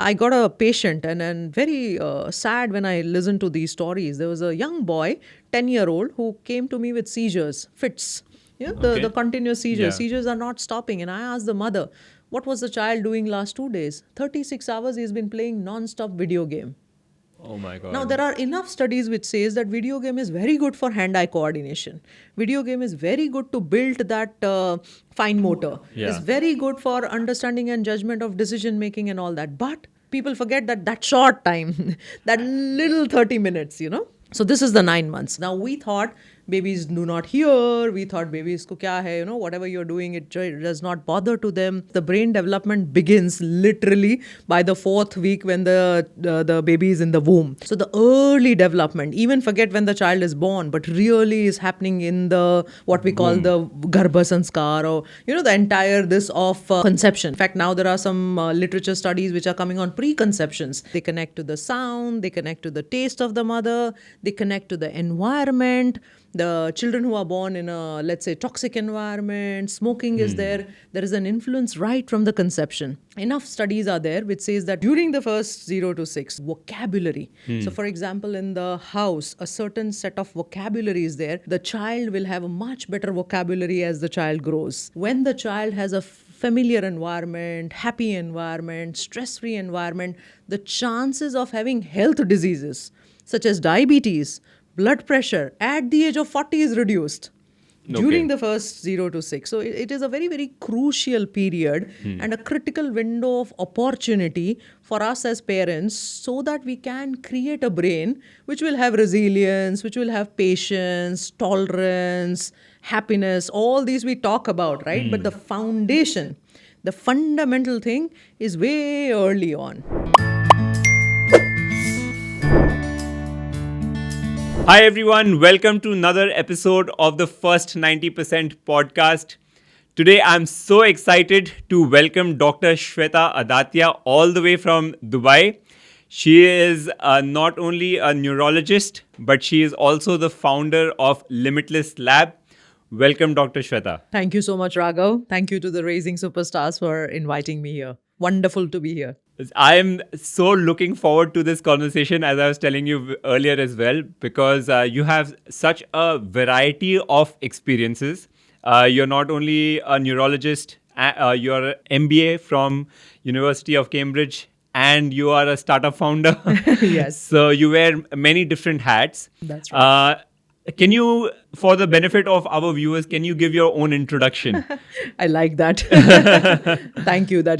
I got a patient and very sad when I listened to these stories. There was a young boy, 10-year-old, who came to me with seizures, fits. The Okay. continuous seizures. Yeah. Seizures are not stopping. And I asked the mother, what was the child doing last 2 days? 36 hours he's been playing non-stop video game. Oh my Now, God. there are enough studies which says that video game is very good for hand-eye coordination. Video game is very good to build that fine motor. Is Yeah. very good for understanding and judgment of decision making and all that. But people forget that short time, that little 30 minutes. So this is the 9 months. Now we thought babies do not hear. We thought babies ko kya hai, whatever you're doing, it does not bother to them. The brain development begins literally by the 4th week when the baby is in the womb. So the early development, even forget when the child is born, but really is happening in the what we call Womb. the garbha sanskar, or the entire this of conception. In fact, now there are some literature studies which are coming on preconceptions. They connect to the sound, they connect to the taste of the mother, they connect to the environment. The children who are born in a, let's say, toxic environment, smoking is there. There is an influence right from the conception. Enough studies are there which says that during the first 0 to 6, vocabulary. So, for example, in the house, a certain set of vocabulary is there. The child will have a much better vocabulary as the child grows. When the child has a familiar environment, happy environment, stress-free environment, the chances of having health diseases such as diabetes, blood pressure at the age of 40 is reduced during Okay. the first 0 to 6. So it is a very, very crucial period and a critical window of opportunity for us as parents, so that we can create a brain which will have resilience, which will have patience, tolerance, happiness. All these we talk about, right? But the foundation, the fundamental thing is way early on. Hi everyone, welcome to another episode of the First 90% podcast. Today I'm so excited to welcome Dr. Sweta Adatia all the way from Dubai. She is not only a neurologist, but she is also the founder of Limitless Lab. Welcome, Dr. Sweta. Thank you so much, Raghav. Thank you to the Raising Superstars for inviting me here. Wonderful to be here. I am so looking forward to this conversation, as I was telling you earlier as well, because you have such a variety of experiences. You're not only a neurologist, you're an MBA from University of Cambridge, and you are a startup founder. Yes, So you wear many different hats. that's right. Can you, for the benefit of our viewers, can you give your own introduction? I like that. Thank you. That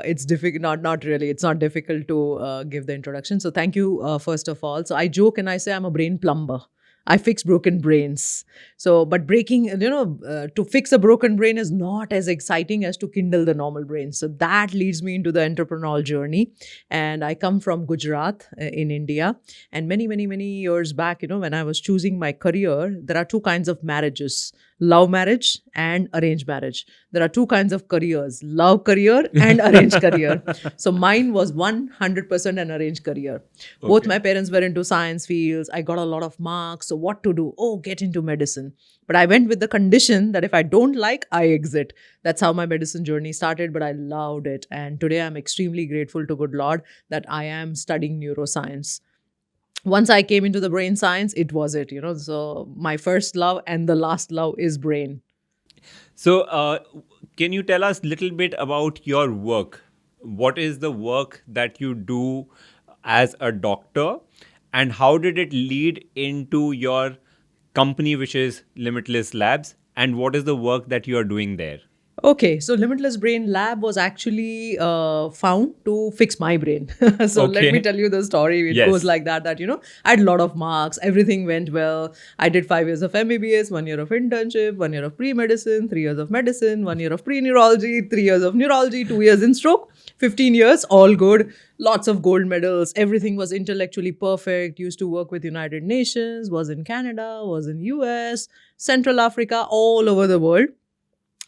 it's difficult. Not really. It's not difficult to give the introduction. So thank you first of all. So I joke and I say I'm a brain plumber. I fix broken brains. So, but to fix a broken brain is not as exciting as to kindle the normal brain. So that leads me into the entrepreneurial journey. And I come from Gujarat in India. And many, many, many years back, when I was choosing my career, there are two kinds of marriages: love marriage and arranged marriage. There are two kinds of careers: love career and arranged career. So mine was 100% an arranged career. Both Okay. my parents were into science fields. I got a lot of marks. So what to do? Oh, get into medicine. But I went with the condition that if I don't like, I exit. That's how my medicine journey started, but I loved it. And today I'm extremely grateful to good Lord that I am studying neuroscience. Once I came into the brain science, it was it. So my first love and the last love is brain. So, can you tell us a little bit about your work? What is the work that you do as a doctor, and how did it lead into your company, which is Limitless Labs, and what is the work that you are doing there? Okay, so Limitless Brain Lab was actually found to fix my brain. So let me Okay. tell you the story. It goes Yes. like that, I had a lot of marks. Everything went well. I did 5 years of MBBS, 1 year of internship, 1 year of pre-medicine, 3 years of medicine, 1 year of pre-neurology, 3 years of neurology, 2 years in stroke, 15 years, all good. Lots of gold medals. Everything was intellectually perfect. Used to work with United Nations, was in Canada, was in US, Central Africa, all over the world.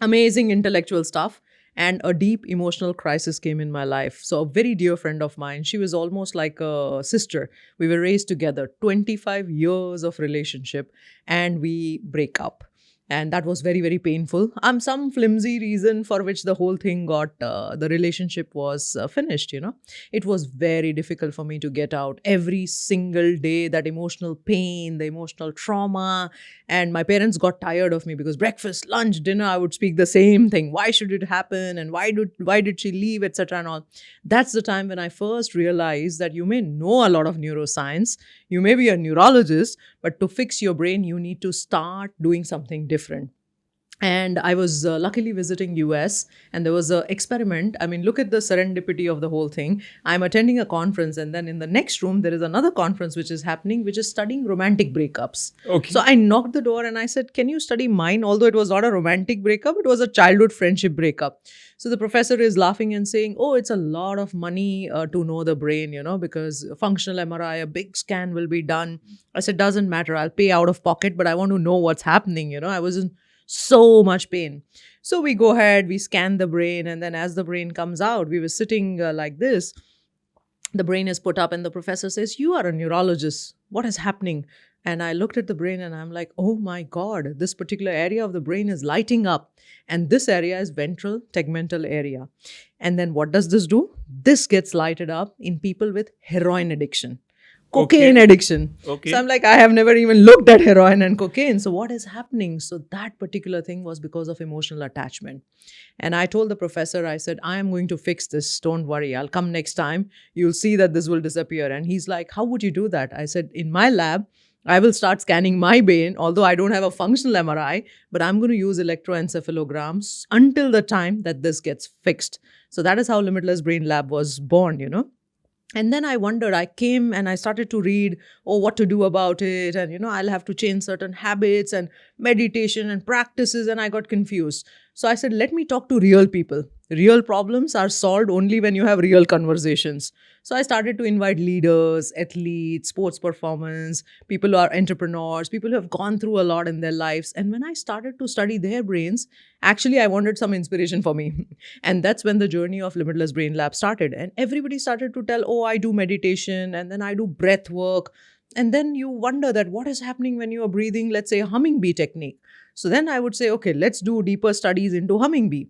Amazing intellectual stuff. And a deep emotional crisis came in my life. So a very dear friend of mine, she was almost like a sister. We were raised together, 25 years of relationship, and we break up. And that was very, very painful. Some flimsy reason for which the whole thing got, the relationship was finished, It was very difficult for me to get out every single day, that emotional pain, the emotional trauma. And my parents got tired of me because breakfast, lunch, dinner, I would speak the same thing. Why should it happen? And why did she leave, etc. and all. That's the time when I first realized that you may know a lot of neuroscience, you may be a neurologist, but to fix your brain, you need to start doing something different. And I was luckily visiting US, and there was a experiment. I mean, look at the serendipity of the whole thing. I'm attending a conference, and then in the next room there is another conference which is happening, which is studying romantic breakups. Okay. So I knocked the door and I said, can you study mine? Although it was not a romantic breakup, it was a childhood friendship breakup. So the professor is laughing and saying, oh, it's a lot of money to know the brain, because functional MRI, a big scan will be done. I said, doesn't matter, I'll pay out of pocket, but I want to know what's happening. I was in so much pain. So we go ahead, we scan the brain, and then as the brain comes out, we were sitting like this. The brain is put up, and the professor says, you are a neurologist. What is happening? And I looked at the brain and I'm like, oh my God, this particular area of the brain is lighting up. And this area is ventral tegmental area. And then what does this do? This gets lighted up in people with heroin addiction. Cocaine addiction. Okay. So I'm like, I have never even looked at heroin and cocaine. So what is happening? So that particular thing was because of emotional attachment. And I told the professor, I said, I am going to fix this. Don't worry. I'll come next time. You'll see that this will disappear. And he's like, how would you do that? I said, in my lab, I will start scanning my brain, although I don't have a functional MRI, but I'm going to use electroencephalograms until the time that this gets fixed. So that is how Limitless Brain Lab was born. And then I wondered, I came and I started to read, what to do about it. And, I'll have to change certain habits and meditation and practices. And I got confused. So I said, let me talk to real people. Real problems are solved only when you have real conversations. So I started to invite leaders, athletes, sports performance, people who are entrepreneurs, people who have gone through a lot in their lives. And when I started to study their brains, actually, I wanted some inspiration for me. And that's when the journey of Limitless Brain Lab started. And everybody started to tell, I do meditation and then I do breath work. And then you wonder that what is happening when you are breathing, let's say, a humming bee technique. So then I would say, okay, let's do deeper studies into humming bee.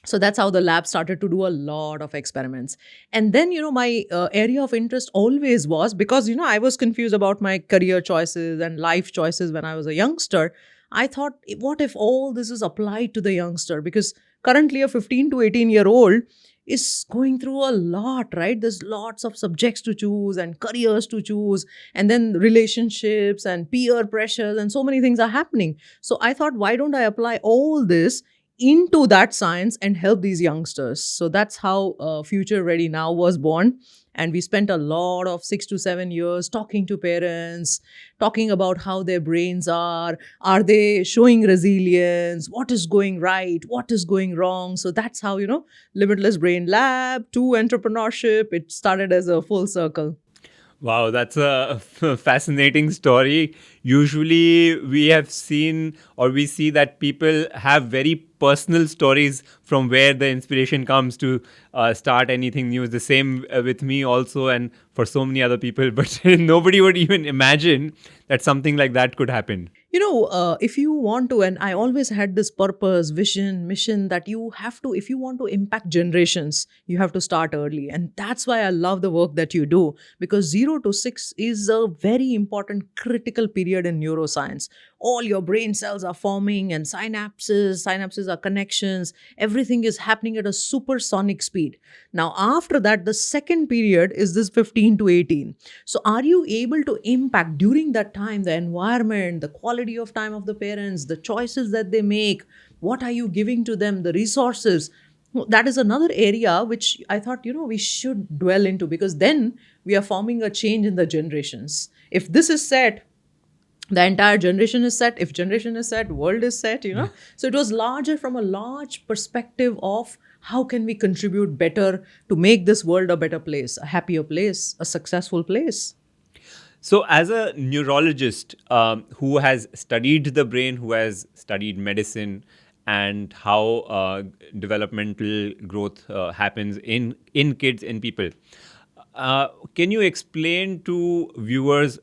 So that's how the lab started to do a lot of experiments. And then, my area of interest always was, because, I was confused about my career choices and life choices when I was a youngster. I thought, what if all this is applied to the youngster? Because currently a 15 to 18-year-old is going through a lot, right? There's lots of subjects to choose and careers to choose, and then relationships and peer pressures and so many things are happening. So I thought, why don't I apply all this into that science and help these youngsters? So that's how Future Ready Now was born. And we spent a lot of 6 to 7 years talking to parents, talking about how their brains are they showing resilience, what is going right, what is going wrong. So that's how, Limitless Brain Lab to entrepreneurship, it started as a full circle. Wow, that's a fascinating story. Usually we have seen or we see that people have very personal stories from where the inspiration comes to start anything new. The same with me also, and for so many other people, but nobody would even imagine that something like that could happen. If you want to, and I always had this purpose, vision, mission that you have to, if you want to impact generations, you have to start early. And that's why I love the work that you do, because 0 to 6 is a very important critical period in neuroscience. All your brain cells are forming and synapses are connections. Everything is happening at a supersonic speed. Now, after that, the second period is this 15 to 18. So are you able to impact during that time, the environment, the quality of time of the parents, the choices that they make? What are you giving to them? The resources? That is another area which I thought, we should dwell into, because then we are forming a change in the generations. If this is set, the entire generation is set. If generation is set, world is set, So it was larger from a large perspective of how can we contribute better to make this world a better place, a happier place, a successful place. So as a neurologist who has studied the brain, who has studied medicine and how developmental growth happens in kids, in people, can you explain to viewers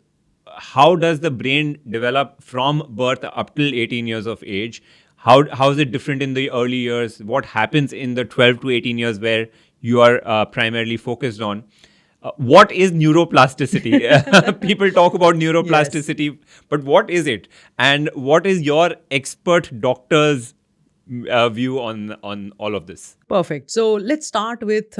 how does the brain develop from birth up till 18 years of age? How is it different in the early years? What happens in the 12 to 18 years where you are primarily focused on? What is neuroplasticity? People talk about Yes. neuroplasticity, but what is it? And what is your expert doctor's view on all of this? Perfect. So let's start with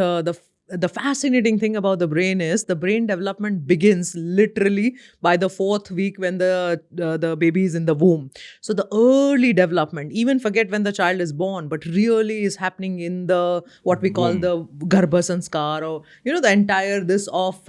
the fascinating thing about the brain is the brain development begins literally by the fourth week when the baby is in the womb. So the early development, even forget when the child is born, but really is happening in the what we call Womb. the garbha sanskar, or the entire this of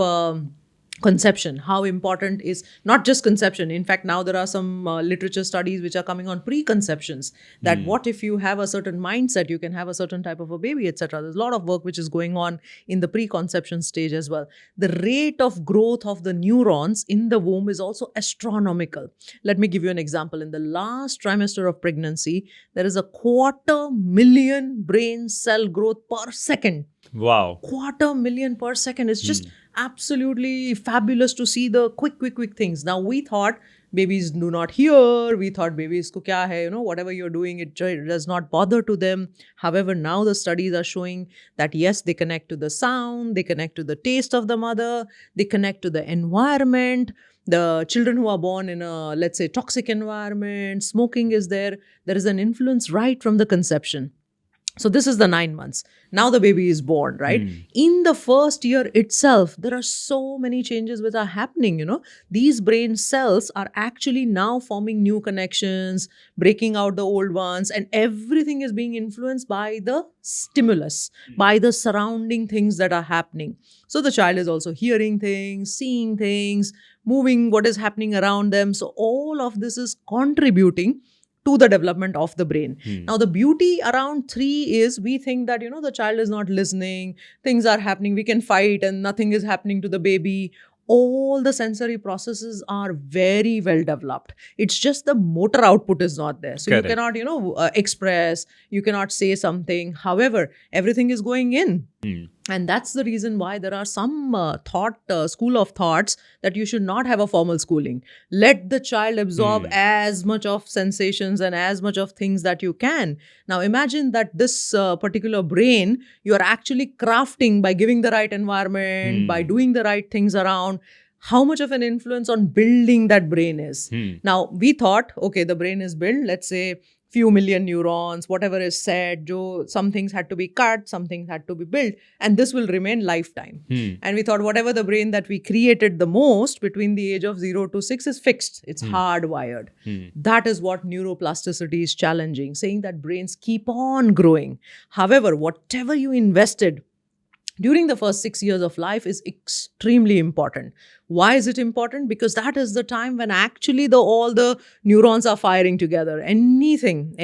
conception. How important is not just conception. In fact, now there are some literature studies which are coming on preconceptions, that what if you have a certain mindset, you can have a certain type of a baby, etc. There's a lot of work which is going on in the preconception stage as well. The rate of growth of the neurons in the womb is also astronomical. Let me give you an example. In the last trimester of pregnancy, there is a 250,000 brain cell growth per second. Wow. 250,000 per second. It's just absolutely fabulous to see the quick things. Now, we thought babies do not hear. We thought babies ko kya hai, whatever you're doing, it does not bother to them. However, now the studies are showing that yes, they connect to the sound, they connect to the taste of the mother, they connect to the environment. The children who are born in a, let's say, toxic environment, smoking is there. There is an influence right from the conception. So this is the 9 months. Now the baby is born, right? In the first year itself, there are so many changes which are happening, These brain cells are actually now forming new connections, breaking out the old ones, and everything is being influenced by the stimulus, by the surrounding things that are happening. So the child is also hearing things, seeing things, moving what is happening around them. So all of this is contributing to the development of the brain. Now, the beauty around 3 is we think that, the child is not listening, things are happening, we can fight and nothing is happening to the baby. All the sensory processes are very well developed. It's just the motor output is not there. So Correct. you cannot, express, you cannot say something. However, everything is going in. And that's the reason why there are some school of thoughts that you should not have a formal schooling. Let the child absorb as much of sensations and as much of things that you can. Now imagine that this particular brain, you are actually crafting by giving the right environment, by doing the right things around. How much of an influence on building that brain is. Now, we thought, okay, the brain is built, let's say, few million neurons, whatever is said, some things had to be cut, some things had to be built, and this will remain lifetime. And we thought whatever the brain that we created the most between the age of 0 to 6 is fixed. It's hardwired. That is what neuroplasticity is challenging, saying that brains keep on growing. However, whatever you invested during the first 6 years of life is extremely important. Why is it important? Because that is the time when actually all the neurons are firing together. Anything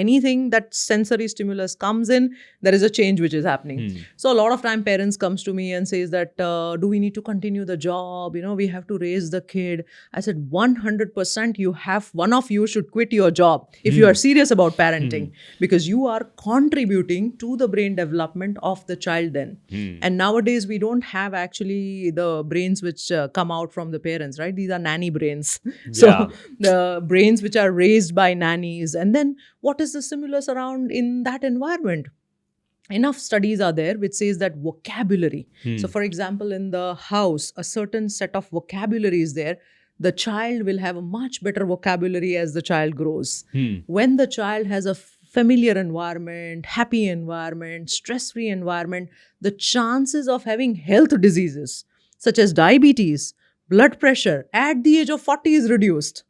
that sensory stimulus comes in, there is a change which is happening. So a lot of time parents comes to me and says that, do we need to continue the job? We have to raise the kid. I said, 100% one of you should quit your job if you are serious about parenting, because you are contributing to the brain development of the child then. And nowadays we don't have actually the brains which come out from the parents, right? These are nanny brains. So the brains which are raised by nannies. And then what is the stimulus around in that environment? Enough studies are there which says that vocabulary. So for example, in the house, a certain set of vocabulary is there. The child will have a much better vocabulary as the child grows. When the child has a familiar environment, happy environment, stress-free environment, the chances of having health diseases such as diabetes, blood pressure at the age of 40 is reduced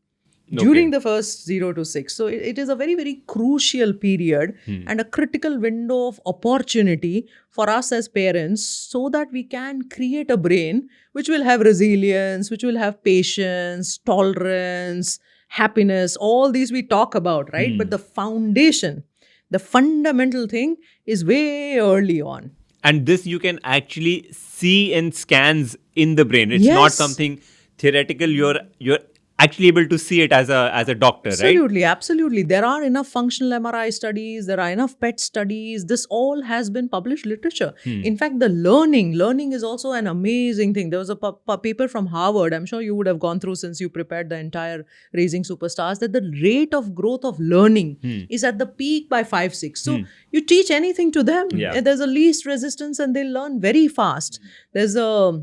during the first 0 to 6. So it is a very, very crucial period and a critical window of opportunity for us as parents, so that we can create a brain which will have resilience, which will have patience, tolerance, happiness. All these we talk about, right? But the foundation, the fundamental thing is way early on. And this you can actually see in scans in the brain. It's not Yes. something theoretical. You're actually able to see it as a doctor, right? Absolutely, absolutely. There are enough functional MRI studies, there are enough PET studies. This all has been published literature. In fact, the learning is also an amazing thing. There was a paper from Harvard, I'm sure you would have gone through since you prepared the entire Raising Superstars, that the rate of growth of learning is at the peak by 5, 6. So you teach anything to them, Yeah. there's a least resistance and they learn very fast. There's a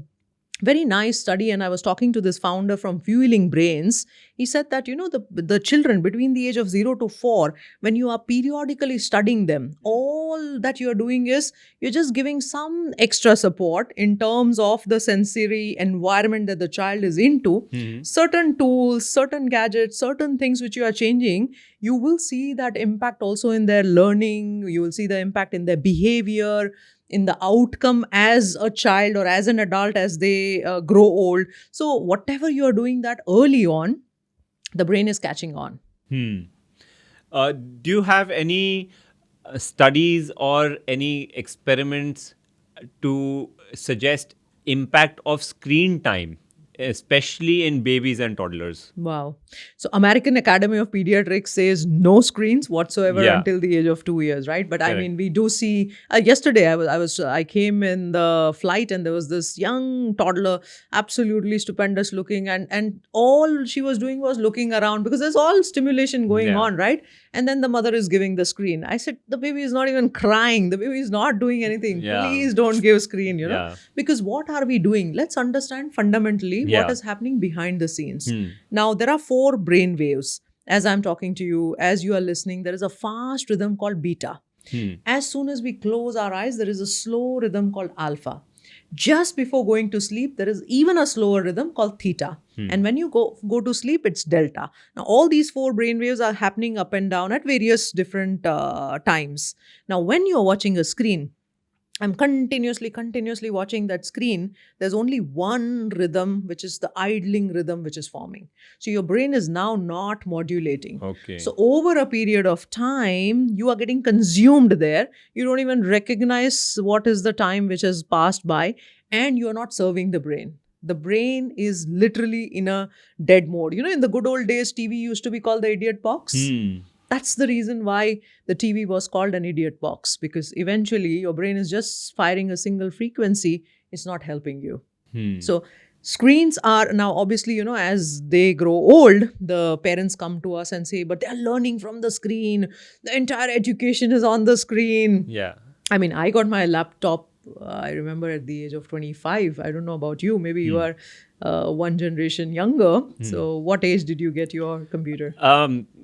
very nice study, and I was talking to this founder from Fueling Brains. He said that, the children between the age of 0 to 4, when you are periodically studying them, all that you're doing is you're just giving some extra support in terms of the sensory environment that the child is into. Certain tools, certain gadgets, certain things which you are changing, you will see that impact also in their learning. You will see the impact in their behavior, in the outcome as a child or as an adult as they grow old. So whatever you are doing that early on, the brain is catching on. Do you have any studies or any experiments to suggest impact of screen time, especially in babies and toddlers? Wow. So American Academy of Pediatrics says no screens whatsoever Yeah. until the age of 2 years, right? But I Correct. mean, we do see. Yesterday, I came in the flight and there was this young toddler, absolutely stupendous looking, and all she was doing was looking around because there's all stimulation going Yeah. on, right? And then the mother is giving the screen. I said, the baby is not even crying. The baby is not doing anything. Yeah. Please don't give screen, Yeah. Because what are we doing? Let's understand fundamentally Yeah. what is happening behind the scenes. Now, there are 4 brain waves. As I'm talking to you, as you are listening, there is a fast rhythm called beta. As soon as we close our eyes, there is a slow rhythm called alpha. Just before going to sleep, there is even a slower rhythm called theta. And when you go to sleep, it's delta. Now, all these 4 brain waves are happening up and down at various different times. Now, when you're watching a screen, I'm continuously watching that screen. There's only one rhythm, which is the idling rhythm, which is forming. So your brain is now not modulating. Okay. So over a period of time, you are getting consumed there. You don't even recognize what is the time which has passed by, and you're not serving the brain. The brain is literally in a dead mode. In the good old days, TV used to be called the idiot box. That's the reason why the TV was called an idiot box, because eventually your brain is just firing a single frequency. It's not helping you. So screens are now, obviously, as they grow old, the parents come to us and say, but they're learning from the screen. The entire education is on the screen. Yeah. I mean, I got my laptop, I remember at the age of 25. I don't know about you. Maybe you are one generation younger. So what age did you get your computer?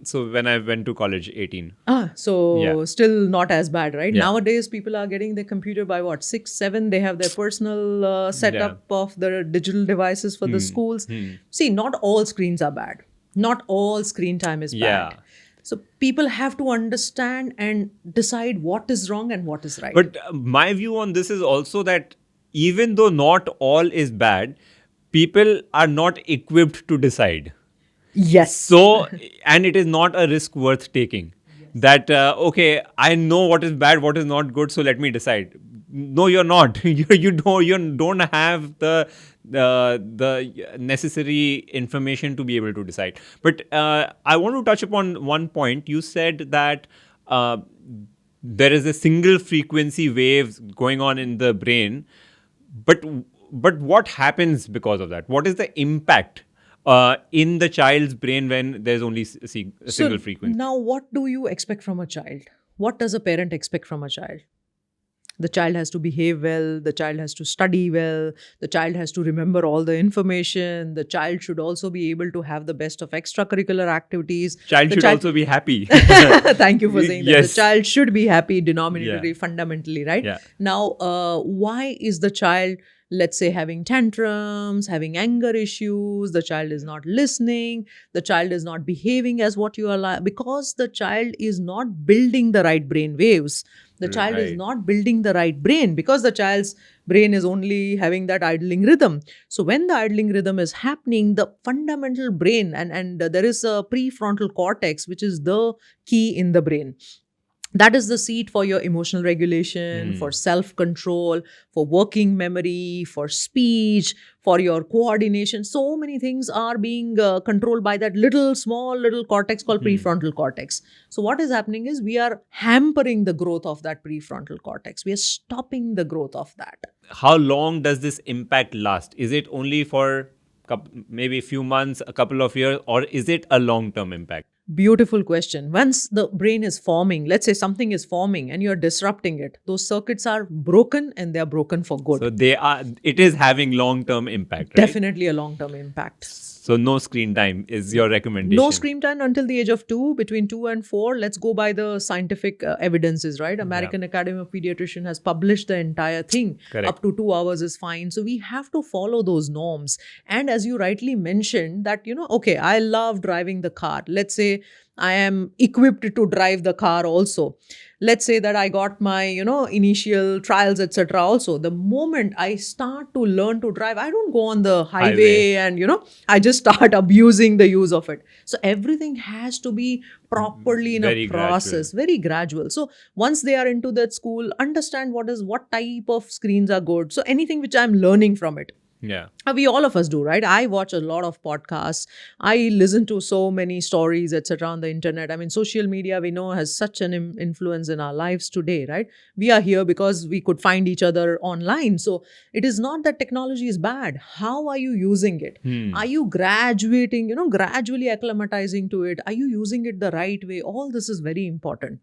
So when I went to college, 18. So Yeah. still not as bad, right? Yeah. Nowadays, people are getting their computer by what, 6, 7? They have their personal setup of the digital devices for the schools. See, not all screens are bad. Not all screen time is Yeah. bad. So people have to understand and decide what is wrong and what is right. But my view on this is also that even though not all is bad, people are not equipped to decide. Yes. So, and it is not a risk worth taking. That, okay, I know what is bad, what is not good, so let me decide. No, you're not. You don't have the necessary information to be able to decide. But I want to touch upon one point. You said that there is a single frequency waves going on in the brain, but what happens because of that? What is the impact in the child's brain when there's only a single frequency? Now, what do you expect from a child? What does a parent expect from a child? The child has to behave well. The child has to study well. The child has to remember all the information. The child should also be able to have the best of extracurricular activities. Child The should also be happy. Thank you for saying that. Yes. The child should be happy denominatorily, Yeah. fundamentally, right? Yeah. Now, why is the child, let's say, having tantrums, having anger issues? The child is not listening. The child is not behaving as what you are because the child is not building the right brain waves. The child is Right. not building the right brain because the child's brain is only having that idling rhythm. So when the idling rhythm is happening, the fundamental brain, and there is a prefrontal cortex, which is the key in the brain. That is the seat for your emotional regulation, for self control, for working memory, for speech, for your coordination. So many things are being controlled by that small little cortex called prefrontal cortex. So, what is happening is we are hampering the growth of that prefrontal cortex. We are stopping the growth of that. How long does this impact last? Is it only for maybe a few months, a couple of years, or is it a long-term impact? Beautiful question. Once the brain is forming, let's say something is forming and you're disrupting it, those circuits are broken and they're broken for good. So it is having long-term impact, right? Definitely a long term impact. So no screen time is your recommendation. No screen time until the age of 2, between 2 and 4. Let's go by the scientific evidences, right? American Academy of Pediatrician has published the entire thing. Correct. Up to 2 hours is fine. So we have to follow those norms. And as you rightly mentioned that, okay, I love driving the car. Let's say I am equipped to drive the car also. Let's say that I got my, initial trials, etc. also. The moment I start to learn to drive, I don't go on the highway and, I just start abusing the use of it. So everything has to be properly in Very a process, very gradual. So once they are into that school, understand what type of screens are good. So anything which I'm learning from it. Yeah. We all of us do, right? I watch a lot of podcasts. I listen to so many stories, etc. on the internet. I mean, social media, we know, has such an influence in our lives today, right? We are here because we could find each other online. So it is not that technology is bad. How are you using it? Are you gradually acclimatizing to it? Are you using it the right way? All this is very important.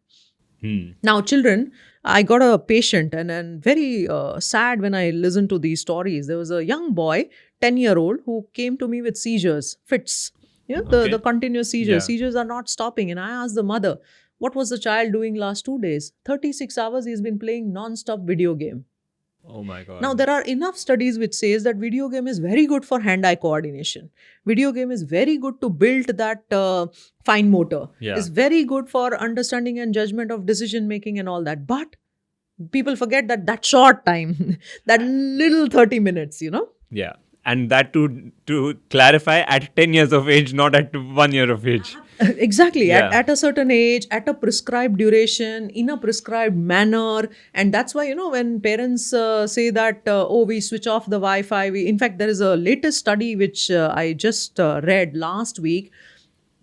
Now, children, I got a patient and very sad when I listened to these stories. There was a young boy, 10-year-old, who came to me with seizures, fits. The continuous seizures. Yeah. Seizures are not stopping. And I asked the mother, what was the child doing last 2 days? 36 hours he's been playing non-stop video game. Oh my God. Now, there are enough studies which says that video game is very good for hand-eye coordination. Video game is very good to build that fine motor. Yeah. It's very good for understanding and judgment of decision-making and all that. But people forget that short time, that little 30 minutes, Yeah. And that to clarify, at 10 years of age, not at 1 year of age. Exactly. Yeah. At a certain age, at a prescribed duration, in a prescribed manner. And that's why, when parents say that, we switch off the Wi-Fi. In fact, there is a latest study which I just read last week.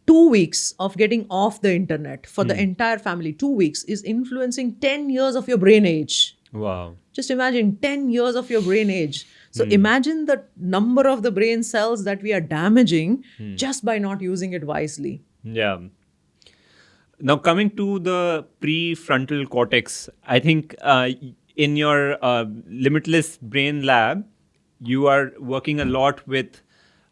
2 weeks of getting off the internet for the entire family, 2 weeks, is influencing 10 years of your brain age. Wow. Just imagine 10 years of your brain age. So imagine the number of the brain cells that we are damaging just by not using it wisely. Yeah. Now, coming to the prefrontal cortex, I think in your Limitless Brain Lab, you are working a lot with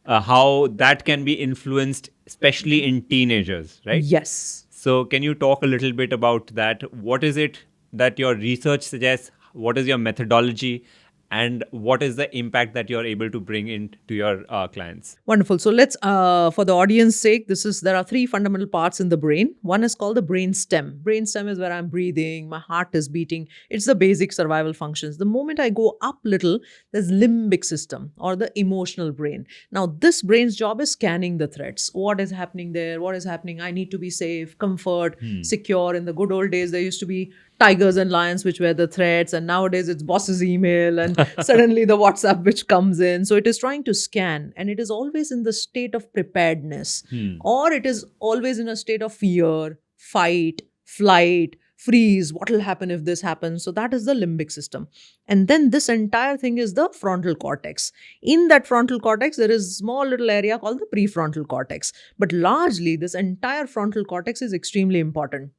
how that can be influenced, especially in teenagers, right? Yes. So can you talk a little bit about that? What is it that your research suggests? What is your methodology? And what is the impact that you're able to bring into your clients? Wonderful. So let's, for the audience sake, there are 3 fundamental parts in the brain. One is called the brain stem. Brain stem is where I'm breathing, my heart is beating. It's the basic survival functions. The moment I go up little, there's limbic system or the emotional brain. Now, this brain's job is scanning the threats. What is happening there? What is happening? I need to be safe, comfort, secure. In the good old days, there used to be tigers and lions which were the threats, and nowadays it's boss's email and suddenly the WhatsApp which comes in. So it is trying to scan, and it is always in the state of preparedness, or it is always in a state of fear, fight, flight, freeze. What will happen if this happens? So that is the limbic system. And then this entire thing is the frontal cortex. In that frontal cortex, there is a small little area called the prefrontal cortex. But largely, this entire frontal cortex is extremely important.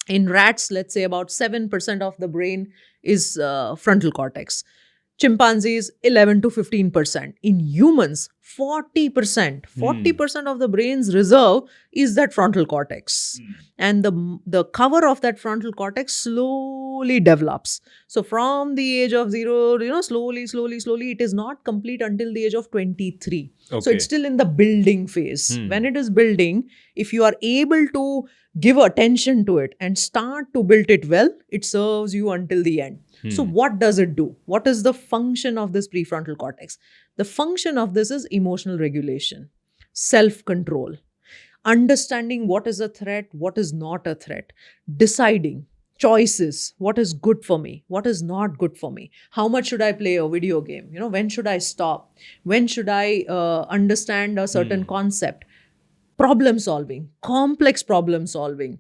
In rats, let's say about 7% of the brain is frontal cortex. Chimpanzees, 11 to 15%. In humans, 40%. 40% of the brain's reserve is that frontal cortex. And the cover of that frontal cortex slowly develops. So from the age of 0, slowly, it is not complete until the age of 23. Okay. So it's still in the building phase. When it is building, if you are able to give attention to it and start to build it well, it serves you until the end. So what does it do? What is the function of this prefrontal cortex? The function of this is emotional regulation, self-control, understanding what is a threat, what is not a threat, deciding. choices. What is good for me? What is not good for me? How much should I play a video game? When should I stop? When should I understand a certain concept? Problem solving, complex problem solving,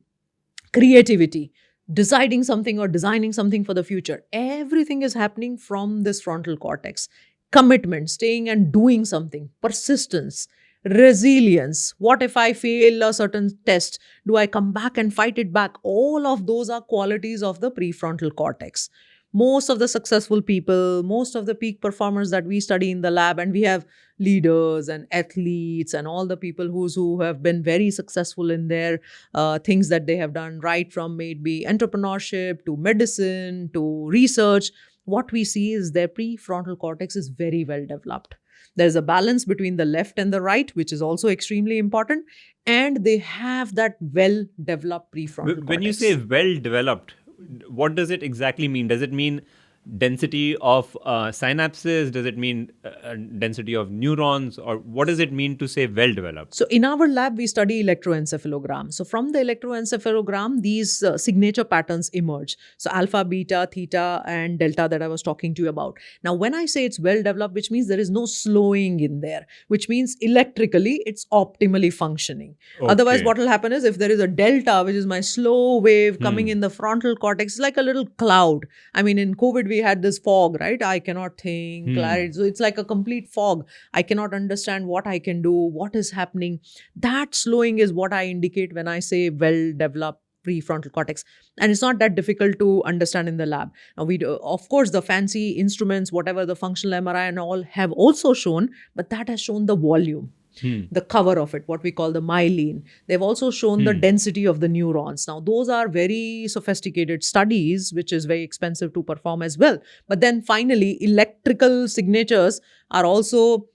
creativity, deciding something or designing something for the future. Everything is happening from this frontal cortex. Commitment, staying and doing something, persistence, resilience. What if I fail a certain test? Do I come back and fight it back? All of those are qualities of the prefrontal cortex. Most of the successful people, most of the peak performers that we study in the lab, and we have leaders and athletes and all the people who have been very successful in their things that they have done, right from maybe entrepreneurship to medicine to research. What we see is their prefrontal cortex is very well developed. There's a balance between the left and the right, which is also extremely important. And they have that well developed prefrontal cortex. When you say well developed, what does it exactly mean? Does it mean density of synapses? Does it mean density of neurons? Or what does it mean to say well developed? So in our lab, we study electroencephalogram. So from the electroencephalogram, these signature patterns emerge. So alpha, beta, theta, and delta that I was talking to you about. Now, when I say it's well developed, which means there is no slowing in there, which means electrically it's optimally functioning. Okay. Otherwise, what will happen is if there is a delta, which is my slow wave coming in the frontal cortex, it's like a little cloud. I mean, in COVID, we had this fog, right? I cannot think, clarity. So it's like a complete fog. I cannot understand what I can do, what is happening. That slowing is what I indicate when I say well-developed prefrontal cortex. And it's not that difficult to understand in the lab. Now, we do, of course, the fancy instruments, whatever the functional MRI and all have also shown, but that has shown the volume. The cover of it, what we call the myelin. They've also shown the density of the neurons. Now, those are very sophisticated studies, which is very expensive to perform as well. But then finally, electrical signatures are also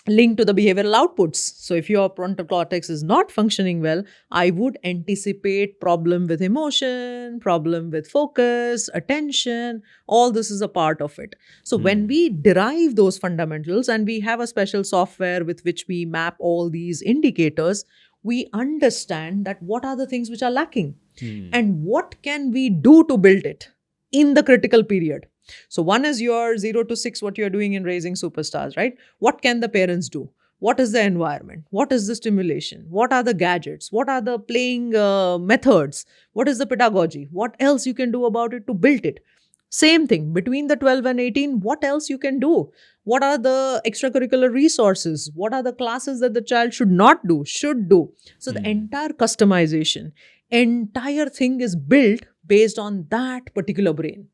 linked to the behavioral outputs. So if your frontal cortex is not functioning well, I would anticipate problem with emotion, problem with focus, attention. All this is a part of it. So when we derive those fundamentals and we have a special software with which we map all these indicators, we understand that what are the things which are lacking and what can we do to build it in the critical period. So one is your 0 to 6, what you're doing in raising superstars, right? What can the parents do? What is the environment? What is the stimulation? What are the gadgets? What are the playing methods? What is the pedagogy? What else you can do about it to build it? Same thing, between the 12 and 18, what else you can do? What are the extracurricular resources? What are the classes that the child should not do, should do? So the entire customization, entire thing is built based on that particular brain.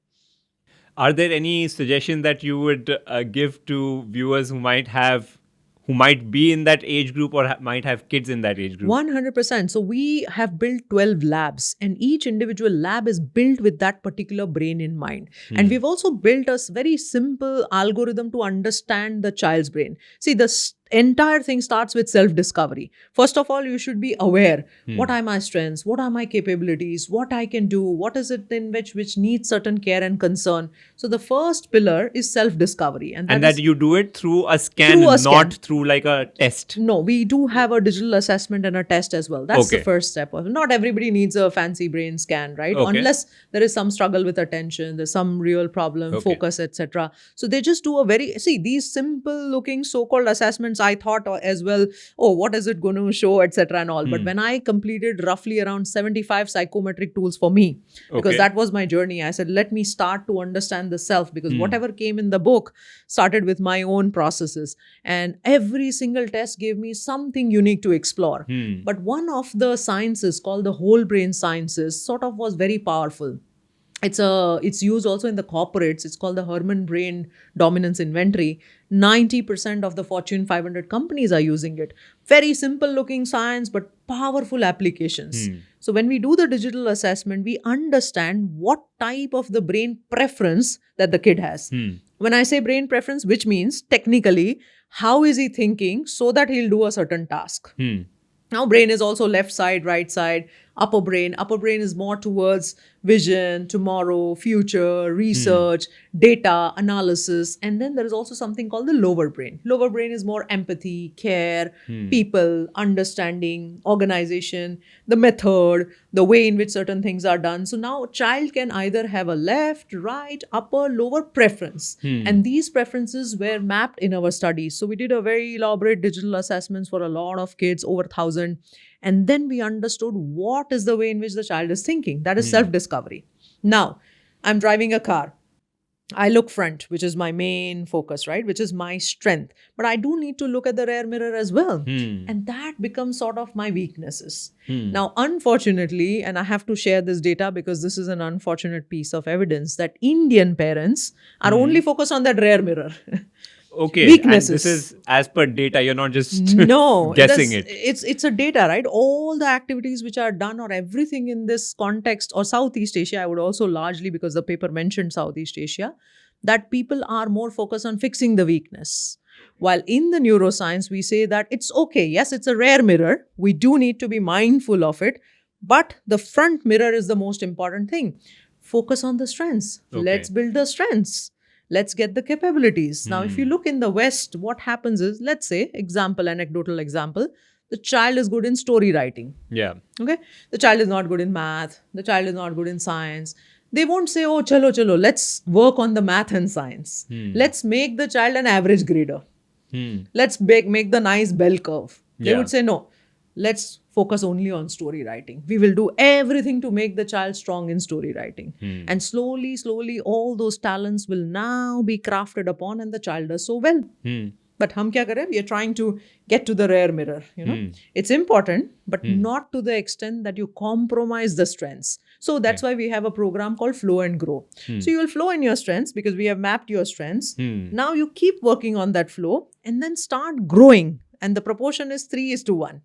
Are there any suggestions that you would give to viewers who might be in that age group or might have kids in that age group? 100%. So we have built 12 labs and each individual lab is built with that particular brain in mind. And we've also built a very simple algorithm to understand the child's brain. See, the entire thing starts with self-discovery. First of all, you should be aware. What are my strengths? What are my capabilities? What I can do? What is it in which needs certain care and concern? So the first pillar is self-discovery. And that you do it through a scan, not through like a test. No, we do have a digital assessment and a test as well. That's the first step. Not everybody needs a fancy brain scan, right? Unless there is some struggle with attention, there's some real problem, focus, etc. So they just do these simple looking so-called assessments, I thought as well, what is it going to show, etc. and all. But when I completed roughly around 75 psychometric tools for me, because that was my journey, I said, let me start to understand the self, because whatever came in the book started with my own processes. And every single test gave me something unique to explore. But one of the sciences called the whole brain sciences sort of was very powerful. It's used also in the corporates. It's called the Herman Brain Dominance Inventory. 90% of the Fortune 500 companies are using it. Very simple looking science, but powerful applications. So when we do the digital assessment, we understand what type of the brain preference that the kid has. When I say brain preference, which means technically, how is he thinking so that he'll do a certain task? Now, brain is also left side, right side, upper brain. Upper brain is more towards vision, tomorrow, future, research, data, analysis. And then there is also something called the lower brain. Lower brain is more empathy, care, people, understanding, organization, the method, the way in which certain things are done. So now a child can either have a left, right, upper, lower preference. And these preferences were mapped in our studies. So we did a very elaborate digital assessments for a lot of kids, over 1,000. And then we understood what is the way in which the child is thinking. That is self-discovery. Now, I'm driving a car. I look front, which is my main focus, right? Which is my strength. But I do need to look at the rear mirror as well. And that becomes sort of my weaknesses. Now, unfortunately, and I have to share this data because this is an unfortunate piece of evidence, that Indian parents are only focused on that rear mirror. Okay, Weaknesses. and this is as per data. You're not just No, guessing it. It's a data, right? All the activities which are done or everything in this context or Southeast Asia, I would also largely, because the paper mentioned Southeast Asia, that people are more focused on fixing the weakness. While in the neuroscience, we say that it's okay. Yes, it's a rare mirror. We do need to be mindful of it. But the front mirror is the most important thing. Focus on the strengths. Okay. Let's build the strengths. Let's get the capabilities. Now, if you look in the West, what happens is, let's say, anecdotal example, the child is good in story writing. Yeah. Okay. The child is not good in math. The child is not good in science. They won't say, oh, chalo, let's work on the math and science. Let's make the child an average grader. Let's make the nice bell curve. They would say, no, let's focus only on story writing. We will do everything to make the child strong in story writing. And slowly, all those talents will now be crafted upon and the child does so well. But hum kya kare? We are trying to get to the rear mirror. It's important, but not to the extent that you compromise the strengths. So that's why we have a program called Flow and Grow. So you will flow in your strengths because we have mapped your strengths. Now you keep working on that flow and then start growing. And the proportion is 3:1.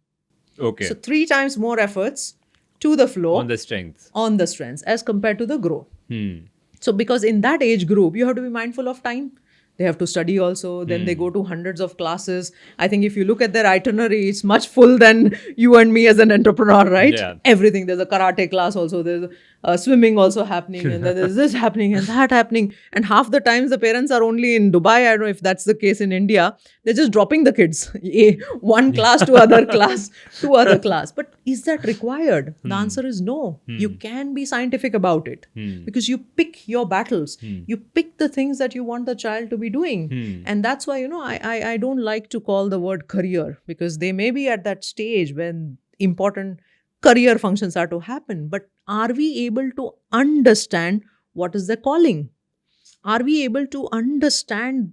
Okay. So 3 times more efforts to the flow on the strengths. As compared to the grow. So because in that age group, you have to be mindful of time. They have to study also. Then they go to hundreds of classes. I think if you look at their itinerary, it's much full than you and me as an entrepreneur, right? Yeah. Everything. There's a karate class also. There's swimming also happening. And then there's this happening and that happening. And half the times the parents are only in Dubai. I don't know if that's the case in India. They're just dropping the kids. One class to other class to other class. But is that required? The answer is no. You can be scientific about it. Because you pick your battles. You pick the things that you want the child to be doing. And that's why, I don't like to call the word career, because they may be at that stage when important career functions are to happen. But are we able to understand what is the calling? Are we able to understand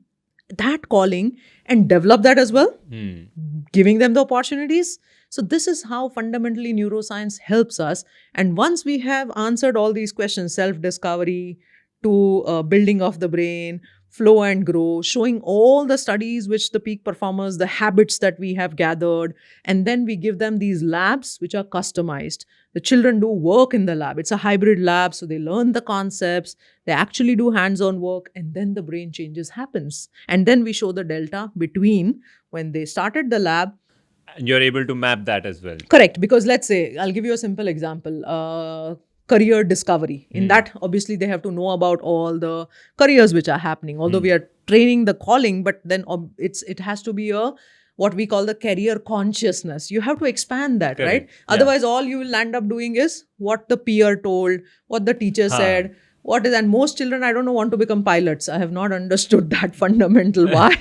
that calling and develop that as well? Giving them the opportunities. So this is how fundamentally neuroscience helps us. And once we have answered all these questions, self-discovery to building of the brain, flow and grow, showing all the studies which the peak performers, the habits that we have gathered, and then we give them these labs which are customized. The children do work in the lab. It's a hybrid lab, so they learn the concepts, they actually do hands-on work, and then the brain changes happens. And then we show the delta between when they started the lab. And you're able to map that as well. Correct, because let's say, I'll give you a simple example. Career discovery. In that, obviously, they have to know about all the careers which are happening. Although we are training the calling, but then it has to be what we call the career consciousness. You have to expand that, Correct. right? Yeah. Otherwise, all you will end up doing is what the peer told, what the teacher said. And most children, I don't know, want to become pilots. I have not understood that fundamental why.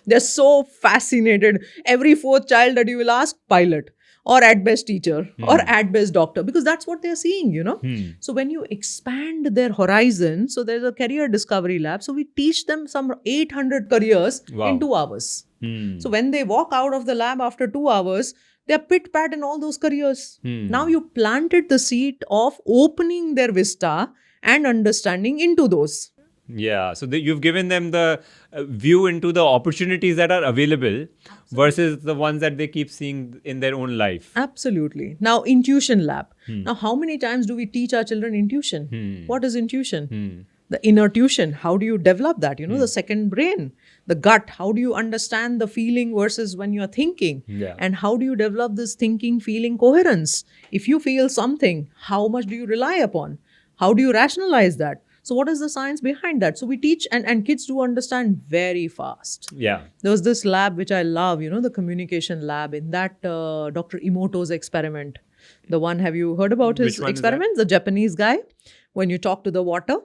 They're so fascinated. Every 4th child that you will ask, pilot. Or at best teacher, or at best doctor, because that's what they're seeing, So when you expand their horizon, so there's a career discovery lab. So we teach them some 800 careers in 2 hours. So when they walk out of the lab after 2 hours, they're pit-pat in all those careers. Now you planted the seed of opening their vista and understanding into those. Yeah. So you've given them the view into the opportunities that are available versus the ones that they keep seeing in their own life. Absolutely. Now, intuition lab. Now, how many times do we teach our children intuition? What is intuition? The inner tuition. How do you develop that? The second brain, the gut. How do you understand the feeling versus when you're thinking? Yeah. And how do you develop this thinking, feeling coherence? If you feel something, how much do you rely upon? How do you rationalize that? So what is the science behind that? So we teach, and kids do understand very fast. Yeah. There was this lab which I love, the communication lab. In that, Dr. Emoto's experiment, the one, have you heard about his Which one is that? experiment? The Japanese guy, when you talk to the water.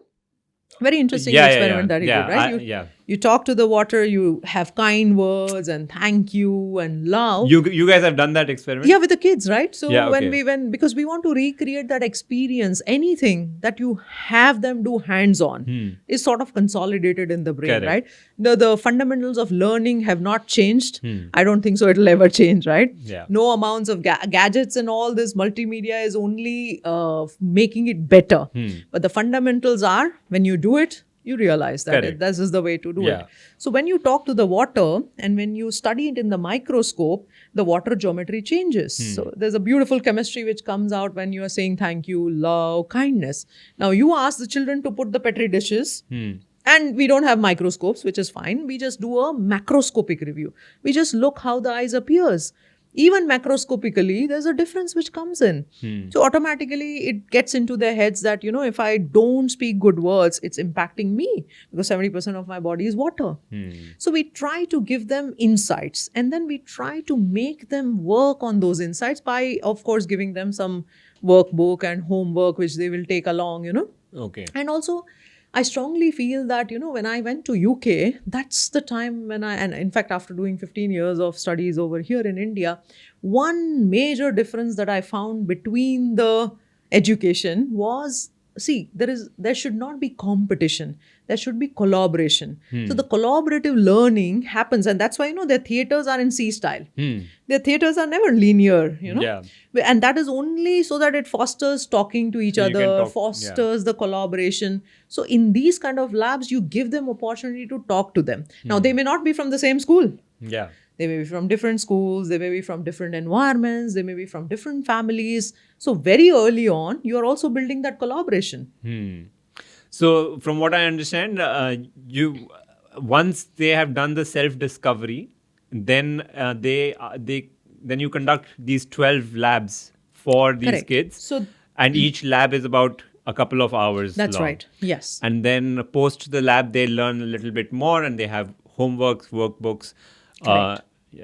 Very interesting Yeah, experiment that he did, right? You talk to the water, you have kind words and thank you and love. You guys have done that experiment? Yeah, with the kids, right? So Yeah, when okay. because we want to recreate that experience, anything that you have them do hands-on is sort of consolidated in the brain, Correct. right? The fundamentals of learning have not changed. I don't think so it'll ever change, right? Yeah. No amounts of gadgets and all this multimedia is only making it better. But the fundamentals are, when you do it, you realize that Correct. this is the way to do Yeah. it. So when you talk to the water and when you study it in the microscope, the water geometry changes. So there's a beautiful chemistry which comes out when you are saying thank you, love, kindness. Now you ask the children to put the petri dishes. And we don't have microscopes, which is fine. We just do a macroscopic review. We just look how the eyes appears. Even macroscopically, there's a difference which comes in. So automatically it gets into their heads that, if I don't speak good words, it's impacting me because 70% of my body is water. So we try to give them insights and then we try to make them work on those insights by, of course, giving them some workbook and homework, which they will take along, Okay. And also, I strongly feel that, when I went to UK, that's the time when and in fact, after doing 15 years of studies over here in India, one major difference that I found between the education was, see, there should not be competition. There should be collaboration. So the collaborative learning happens, and that's why, their theaters are in C style. Their theaters are never linear, Yeah. And that is only so that it fosters talking to each So you can other, talk, fosters the collaboration. So in these kind of labs, you give them opportunity to talk to them. Now, they may not be from the same school. Yeah. They may be from different schools, they may be from different environments, they may be from different families. So very early on, you are also building that collaboration. So from what I understand, you once they have done the self-discovery, then then you conduct these 12 labs for these Correct. kids. So and each lab is about a couple of hours that's long. right. Yes. And then post the lab, they learn a little bit more and they have homeworks, workbooks.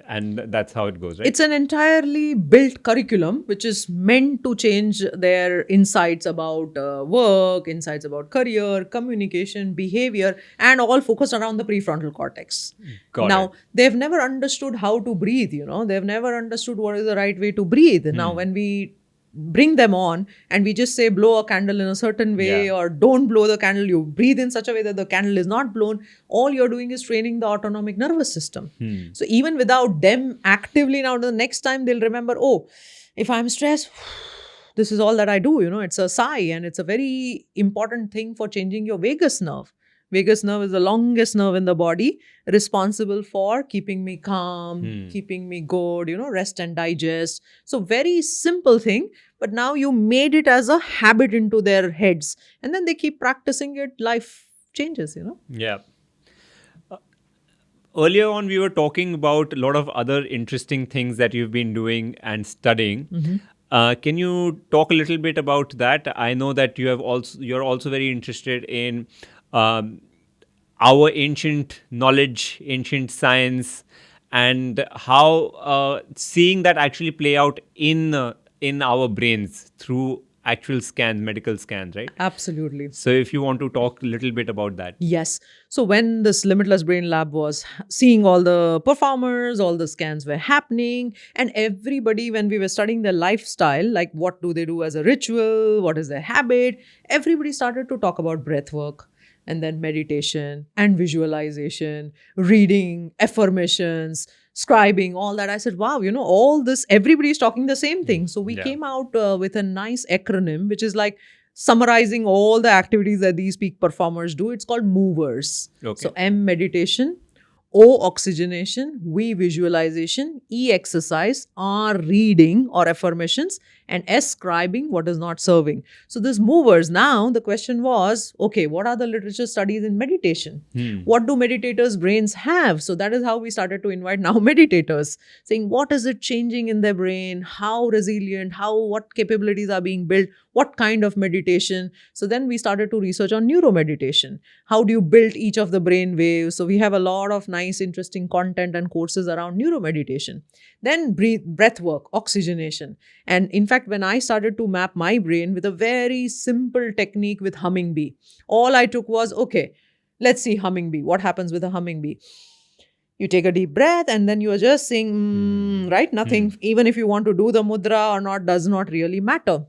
And that's how it goes, right? It's an entirely built curriculum which is meant to change their insights about work, insights about career, communication, behavior, and all focused around the prefrontal cortex. Got They've never understood how to breathe, They've never understood what is the right way to breathe. Now, when we bring them on and we just say blow a candle in a certain way or don't blow the candle, you breathe in such a way that the candle is not blown, all you're doing is training the autonomic nervous system. So even without them actively, now the next time they'll remember, oh, if I'm stressed, this is all that I do. It's a sigh, and it's a very important thing for changing your vagus nerve. Vagus nerve is the longest nerve in the body, responsible for keeping me calm, keeping me good, rest and digest. So very simple thing, but now you made it as a habit into their heads. And then they keep practicing it, life changes, Yeah. Earlier on, we were talking about a lot of other interesting things that you've been doing and studying. Can you talk a little bit about that? I know that you're also very interested in our ancient knowledge, ancient science, and how seeing that actually play out in our brains through actual scans, medical scans, right? Absolutely. So if you want to talk a little bit about that. Yes. So when this Limitless Brain Lab was seeing all the performers, all the scans were happening, and everybody, when we were studying their lifestyle, like what do they do as a ritual, what is their habit, everybody started to talk about breath work. And then meditation and visualization, reading, affirmations, scribing, all that. I said, wow, all this, everybody's talking the same thing. So we came out with a nice acronym, which is like summarizing all the activities that these peak performers do. It's called movers. Okay. So M, meditation, O, oxygenation, V, visualization, E, exercise, R, reading or affirmations, and ascribing what is not serving. So this movers, now the question was, okay, what are the literature studies in meditation? What do meditators' brains have? So that is how we started to invite now meditators, saying what is it changing in their brain, how resilient, what capabilities are being built, what kind of meditation. So then we started to research on neuromeditation. How do you build each of the brain waves? So we have a lot of nice, interesting content and courses around neuromeditation. Then breath work, oxygenation. And in fact, when I started to map my brain with a very simple technique with humming bee, all I took was, okay, let's see humming bee. What happens with a humming bee? You take a deep breath and then you are just saying, right? Nothing, even if you want to do the mudra or not, does not really matter.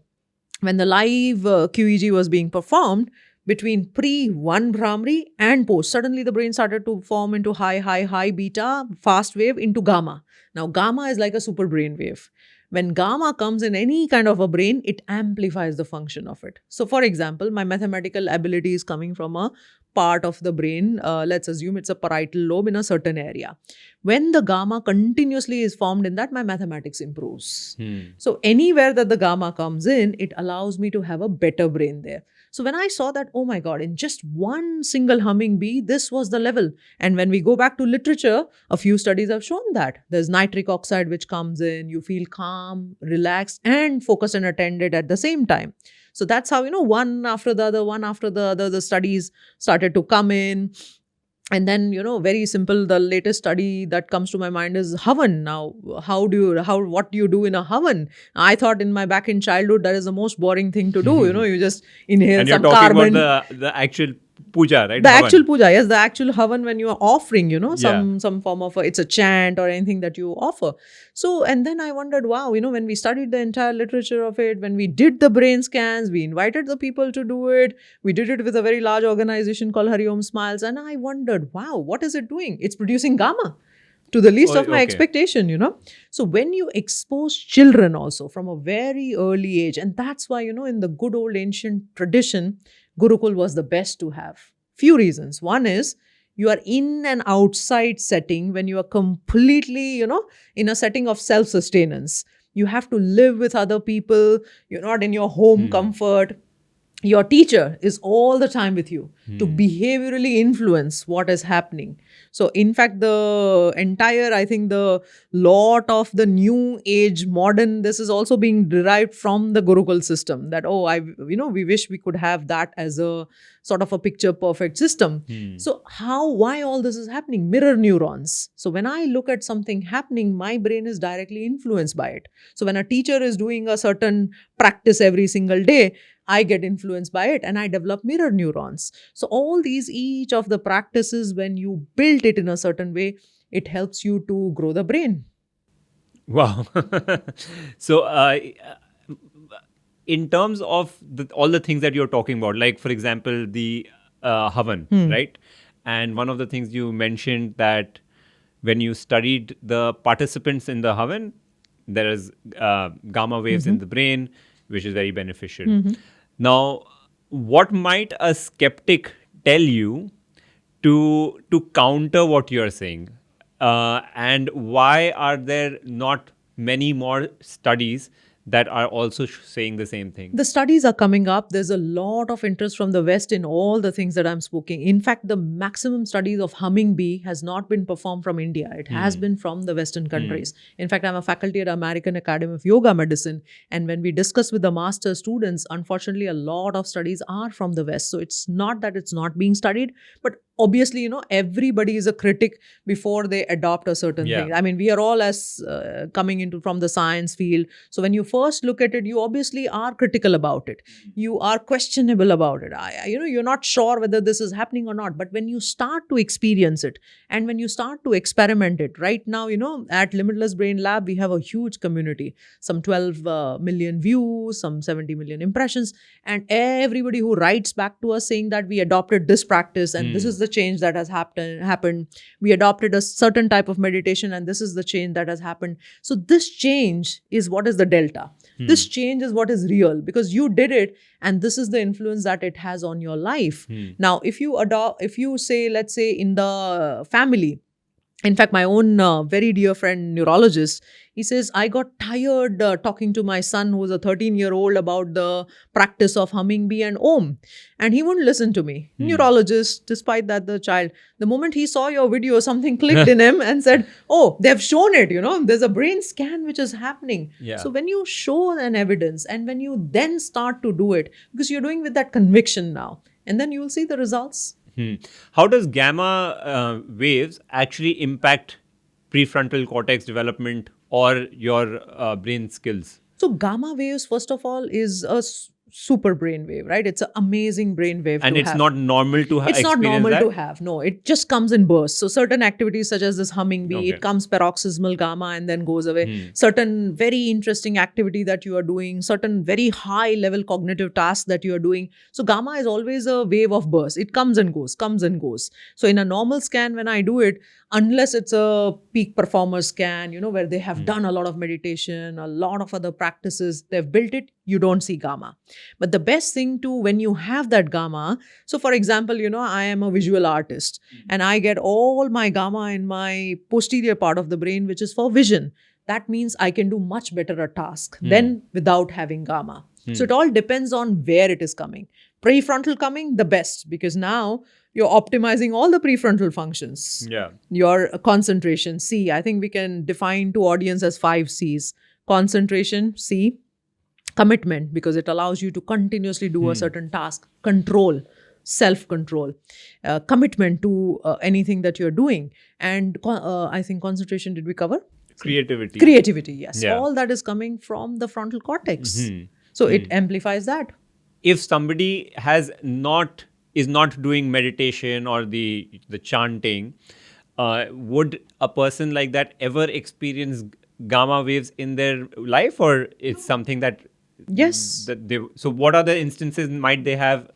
When the live QEG was being performed, between pre-1 Brahmari and post, suddenly the brain started to form into high, beta, fast wave into gamma. Now, gamma is like a super brain wave. When gamma comes in any kind of a brain, it amplifies the function of it. So, for example, my mathematical ability is coming from a part of the brain. Let's assume it's a parietal lobe in a certain area. When the gamma continuously is formed in that, my mathematics improves. So anywhere that the gamma comes in, it allows me to have a better brain there. So when I saw that, oh my God, in just one single humming bee, this was the level. And when we go back to literature, a few studies have shown that there's nitric oxide which comes in, you feel calm, relaxed, and focused and attended at the same time. So that's how, one after the other, the studies started to come in. And then, very simple, the latest study that comes to my mind is Havan. Now, what do you do in a Havan? I thought back in childhood, that is the most boring thing to do. You just inhale some carbon. And you're talking about the actual puja, right? The actual puja, yes, the actual Havan when you are offering, some form of, it's a chant or anything that you offer. So, and then I wondered, wow, when we studied the entire literature of it, when we did the brain scans, we invited the people to do it. We did it with a very large organization called Hari Om Smiles. And I wondered, wow, what is it doing? It's producing gamma to the least of my expectation, So when you expose children also from a very early age, and that's why, in the good old ancient tradition, Gurukul was the best to have. Few reasons. One is you are in an outside setting when you are completely, in a setting of self-sustenance. You have to live with other people. You're not in your home comfort. Your teacher is all the time with you to behaviorally influence what is happening. So, in fact, the entire, I think the lot of the new age modern, this is also being derived from the Gurukul system that, we wish we could have that as a sort of a picture perfect system. So why all this is happening? Mirror neurons. So when I look at something happening, my brain is directly influenced by it. So when a teacher is doing a certain practice every single day, I get influenced by it and I develop mirror neurons. So all these, each of the practices, when you build it in a certain way, it helps you to grow the brain. Wow. So in terms of all the things that you're talking about, like for example, the Havan, right? And one of the things you mentioned that when you studied the participants in the Havan, there is gamma waves in the brain, which is very beneficial. Now, what might a skeptic tell you to counter what you're saying? And why are there not many more studies that are also saying the same thing? The studies are coming up. There's a lot of interest from the West in all the things that I'm speaking. In fact, the maximum studies of humming bee has not been performed from India. It has been from the Western countries. In fact, I'm a faculty at American Academy of Yoga Medicine. And when we discuss with the master students, unfortunately, a lot of studies are from the West. So it's not that it's not being studied, but obviously, everybody is a critic before they adopt a certain thing. I mean, we are all as coming from the science field. So when you first look at it, you obviously are critical about it. You are questionable about it. You're not sure whether this is happening or not. But when you start to experience it and when you start to experiment it, right now, at Limitless Brain Lab, we have a huge community, some 12 million views, some 70 million impressions, and everybody who writes back to us saying that we adopted this practice and this is the change that has happened. We adopted a certain type of meditation and this is the change that has happened. So this change is what is the delta. This change is what is real because you did it and this is the influence that it has on your life. Now, if you say, let's say in the family, In fact, my own very dear friend, neurologist, he says, I got tired talking to my son, who was a 13-year-old, about the practice of humming bee and om. And he wouldn't listen to me. Neurologist, despite that, the moment he saw your video, something clicked in him and said, oh, they've shown it, there's a brain scan which is happening. Yeah. So when you show an evidence and when you then start to do it, because you're doing with that conviction now, and then you will see the results. How does gamma waves actually impact prefrontal cortex development or your brain skills? So gamma waves, first of all, is a super brain wave, right? It's an amazing brain wave And to it's have. not normal to It's not experience normal that? to have. No, it just comes in bursts. So certain activities such as this humming bee, Okay. it comes paroxysmal gamma and then goes away. Certain very interesting activity that you are doing, certain very high level cognitive tasks that you are doing. So gamma is always a wave of bursts. It comes and goes, comes and goes. So in a normal scan, when I do it, unless it's a peak performer scan, where they have done a lot of meditation, a lot of other practices, they've built it, you don't see gamma. But the best thing too, when you have that gamma, so for example, I am a visual artist and I get all my gamma in my posterior part of the brain, which is for vision. That means I can do much better a task than without having gamma. So it all depends on where it is coming. Prefrontal coming, the best, because now you're optimizing all the prefrontal functions. Yeah. Your concentration, C. I think we can define to audience as 5 C's. Concentration, C. Commitment, because it allows you to continuously do a certain task. Control, self-control. Commitment to anything that you're doing. And I think concentration, did we cover? Creativity. Creativity, yes. Yeah. All that is coming from the frontal cortex. So it amplifies that. If somebody is not doing meditation or the chanting, would a person like that ever experience gamma waves in their life, or it's something that Yes. so what are the instances might they have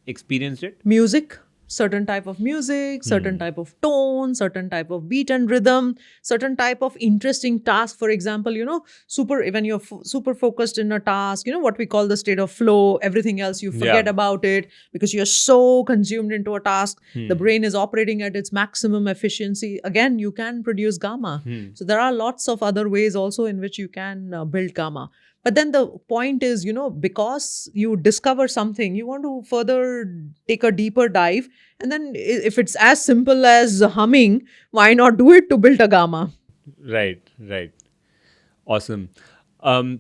experienced it? Music, certain type of music, certain type of tone, certain type of beat and rhythm, certain type of interesting task. For example, when you're super focused in a task, what we call the state of flow, everything else you forget about it because you're so consumed into a task. The brain is operating at its maximum efficiency. Again, you can produce gamma. So there are lots of other ways also in which you can build gamma. But then the point is, because you discover something, you want to further take a deeper dive. And then if it's as simple as humming, why not do it to build a gamma? Right. Awesome.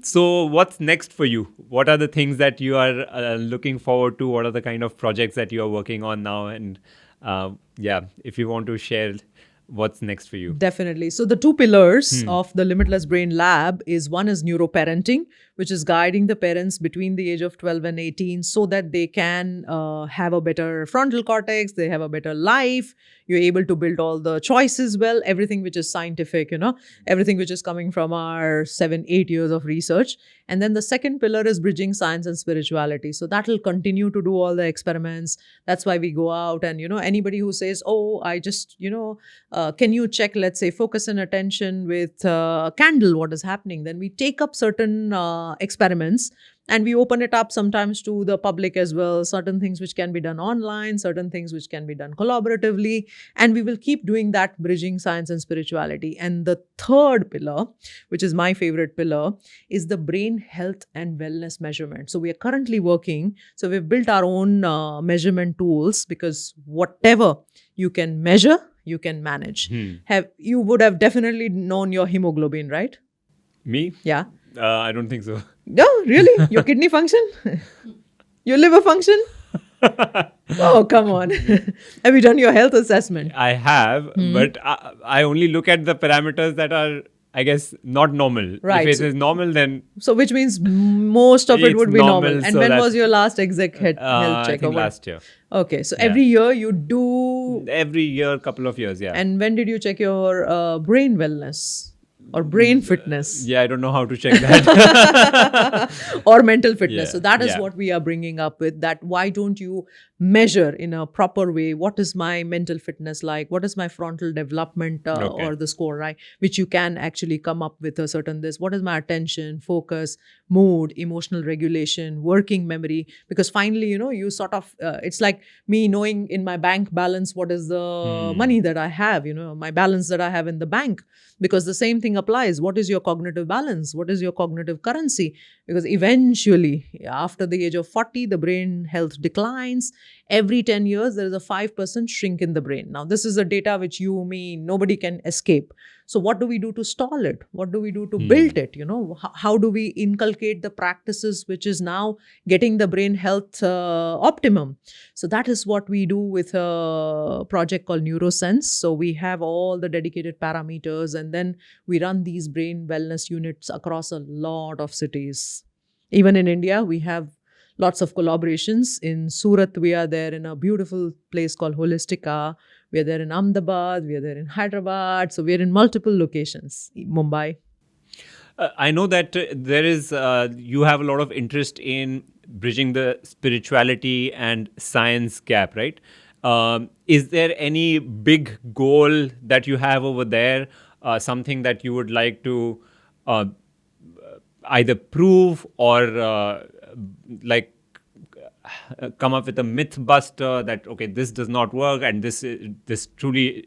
So what's next for you? What are the things that you are looking forward to? What are the kind of projects that you are working on now? And if you want to share what's next for you. Definitely. So the two pillars of the Limitless Brain Lab is one is neuroparenting, which is guiding the parents between the age of 12 and 18 so that they can have a better frontal cortex, they have a better life, you're able to build all the choices well, everything which is scientific, everything which is coming from our 7-8 years of research. And then the second pillar is bridging science and spirituality. So that will continue to do all the experiments. That's why we go out and, anybody who says, oh, I just, can you check, let's say, focus and attention with candle, what is happening? Then we take up certain experiments and we open it up sometimes to the public as well. Certain things which can be done online, certain things which can be done collaboratively. And we will keep doing that, bridging science and spirituality. And the third pillar, which is my favorite pillar, is the brain health and wellness measurement. So we are currently working. So we've built our own measurement tools because whatever you can measure, you can manage. You would have definitely known your hemoglobin, right? Me? Yeah. I don't think so. No, really? Your kidney function? Your liver function? Oh, come on. Have you done your health assessment? I have, but I only look at the parameters that are, I guess, not normal. Right. If it is normal, then So which means most of it It's would be normal. normal, And so when that's- was your last exec health I check? think or what? last year. Okay, so every year you do. Every year, couple of years, yeah. And when did you check your brain wellness? Or brain fitness? Yeah, I don't know how to check that. Or mental fitness. Yeah, So that is yeah. what we are bringing up with that. Why don't you measure in a proper way? What is my mental fitness like? What is my frontal development Okay. or the score, right? Which you can actually come up with a certain this. What is my attention, focus, mood, emotional regulation, working memory. Because finally, you sort of, it's like me knowing in my bank balance what is the money that I have, my balance that I have in the bank. Because the same thing applies. What is your cognitive balance? What is your cognitive currency? Because eventually, after the age of 40, the brain health declines. Every 10 years, there is a 5% shrink in the brain. Now, this is a data which you, me, nobody can escape. So what do we do to stall it? What do we do to build it? How do we inculcate the practices which is now getting the brain health optimum? So that is what we do with a project called Neuroscience. So we have all the dedicated parameters, and then we run these brain wellness units across a lot of cities. Even in India, we have lots of collaborations. In Surat, we are there in a beautiful place called Holistica. We are there in Ahmedabad. We are there in Hyderabad. So we are in multiple locations. Mumbai. I know that there is, you have a lot of interest in bridging the spirituality and science gap, right? Is there any big goal that you have over there? Something that you would like to either prove or come up with a myth buster that, okay, this does not work and this truly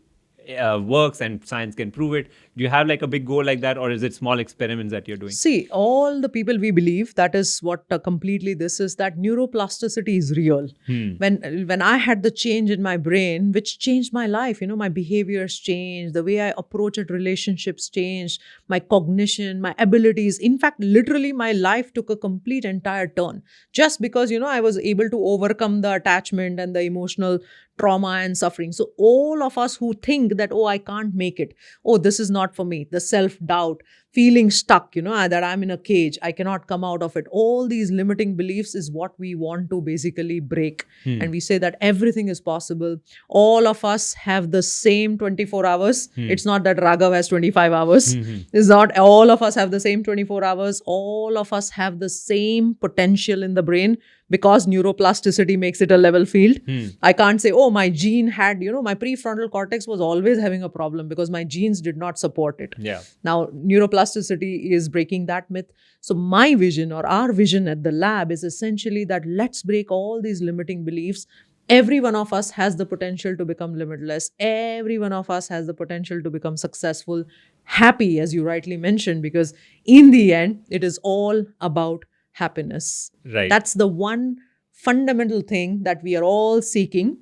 works and science can prove it? Do you have like a big goal like that, or is it small experiments that you're doing? See, all the people we believe, that is what completely this is, that neuroplasticity is real. When I had the change in my brain, which changed my life, my behaviors changed, the way I approached relationships changed, my cognition, my abilities. In fact, literally my life took a complete entire turn just because, I was able to overcome the attachment and the emotional trauma and suffering. So all of us who think that, oh, I can't make it, oh, this is not for me, the self-doubt, feeling stuck, that I'm in a cage, I cannot come out of it. All these limiting beliefs is what we want to basically break. And we say that everything is possible. All of us have the same 24 hours. It's not that Raghav has 25 hours. It's not all of us have the same 24 hours. All of us have the same potential in the brain, because neuroplasticity makes it a level field. I can't say, oh, my gene had, my prefrontal cortex was always having a problem because my genes did not support it. Yeah. Now, neuroplasticity is breaking that myth. So my vision, or our vision at the lab, is essentially that let's break all these limiting beliefs. Every one of us has the potential to become limitless. Every one of us has the potential to become successful, happy, as you rightly mentioned, because in the end, it is all about happiness. Right. That's the one fundamental thing that we are all seeking.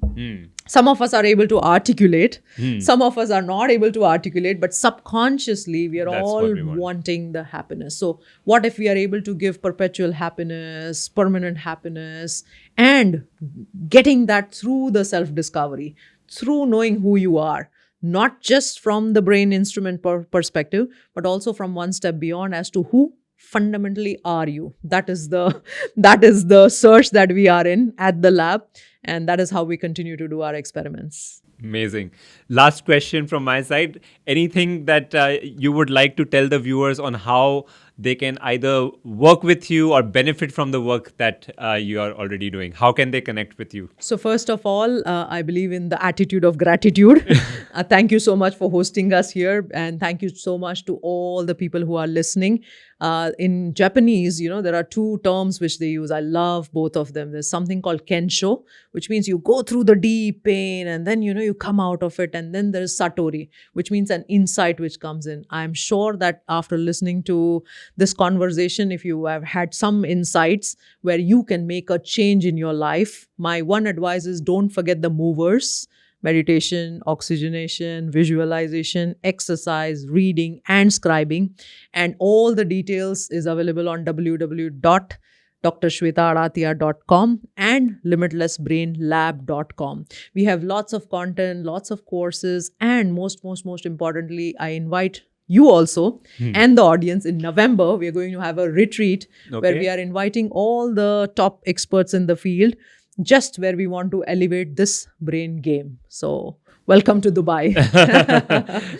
Some of us are able to articulate. Some of us are not able to articulate, but subconsciously we are all wanting the happiness. So what if we are able to give perpetual happiness, permanent happiness, and getting that through the self-discovery, through knowing who you are, not just from the brain instrument perspective, but also from one step beyond as to who fundamentally are you. That is the search that we are in at the lab, and that is how we continue to do our experiments. Amazing. Last question from my side. Anything that you would like to tell the viewers on how they can either work with you or benefit from the work that you are already doing? How can they connect with you? So first of all, I believe in the attitude of gratitude. Thank you so much for hosting us here. And thank you so much to all the people who are listening. In Japanese, there are two terms which they use. I love both of them. There's something called kensho, which means you go through the deep pain and then, you come out of it. And then there's satori, which means an insight which comes in. I'm sure that after listening to this conversation, if you have had some insights where you can make a change in your life, my one advice is don't forget the movers: meditation, oxygenation, visualization, exercise, reading, and scribing. And all the details is available on www.drswetaadatia.com and limitlessbrainlab.com. We have lots of content, lots of courses, and most importantly, I invite you also and the audience. In November, we are going to have a retreat where we are inviting all the top experts in the field, just where we want to elevate this brain game. So welcome to Dubai.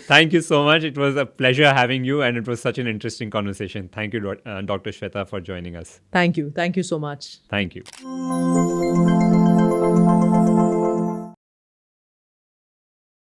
Thank you so much. It was a pleasure having you, and it was such an interesting conversation. Thank you, Dr. Sweta, for joining us. Thank you. Thank you so much. Thank you.